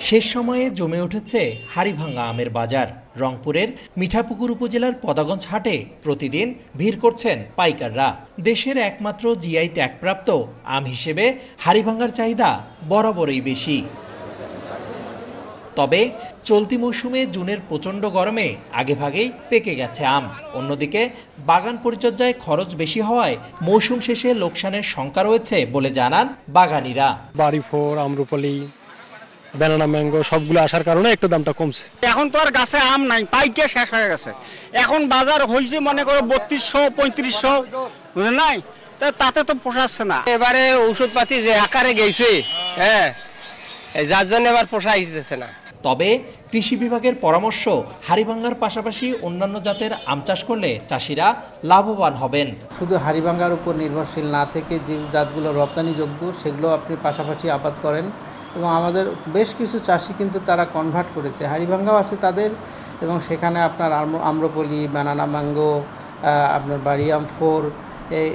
শেষ সময়ে জমে উঠেছে হাড়িভাঙ্গা আমের বাজার। রংপুরের মিঠাপুকুর উপজেলার পদাগঞ্জ হাটে প্রতিদিন ভিড় করছেন পাইকাররা। দেশের একমাত্র জিআই ট্যাগপ্রাপ্ত আম হিসেবে হাড়িভাঙ্গার চাহিদা বরাবরই বেশি। তবে চলতি মৌসুমে জুনের প্রচণ্ড গরমে আগেভাগেই পেকে গেছে আম। অন্যদিকে বাগান পরিচর্যায় খরচ বেশি হওয়ায় মৌসুম শেষে লোকসানের শঙ্কা রয়েছে বলে জানান বাগানীরা। বাড়িফোর, আম্রপালি, ব্যানানা ম্যাঙ্গো সবগুলো আসার কারণে একটু দামটা কমছে। এখন তো আর গাছে আম নাই, পাইকে শেষ হয়ে গেছে। এখন বাজার হয়েছে মনে করো 3200 3500, বুঝলেন নাই, তাতে তো পোষাচ্ছে না। এবারে ঔষধপাতি যে আকারে গেছে, হ্যাঁ, যার জন্য এবার পোষাইতেছে না। তবে কৃষি বিভাগের পরামর্শ, হাড়িভাঙ্গার পাশাপাশি অন্যান্য জাতের আম চাষ করলে চাষিরা লাভবান হবেন। শুধু হাড়িভাঙ্গার উপর নির্ভরশীল না থেকে যে জাতগুলো রপ্তানিযোগ্য সেগুলো আপনি পাশাপাশি আবাদ করেন। এবং আমাদের বেশ কিছু চাষি কিন্তু তারা কনভার্ট করেছে, হাড়িভাঙ্গাও আছে তাদের, এবং সেখানে আপনার আম্রপলি, ব্যানানা ম্যাঙ্গো, আপনার বাড়িয়াম ফোর,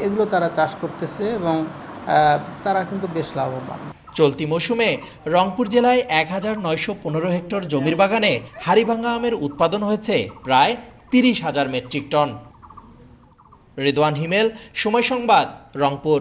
এগুলো তারা চাষ করতেছে এবং তারা কিন্তু বেশ লাভবান। চলতি মৌসুমে রংপুর জেলায় 1915 হেক্টর জমির বাগানে হাড়িভাঙ্গা আমের উৎপাদন হয়েছে প্রায় 30,000 মেট্রিক টন। রিদওয়ান হিমেল, সময় সংবাদ, রংপুর।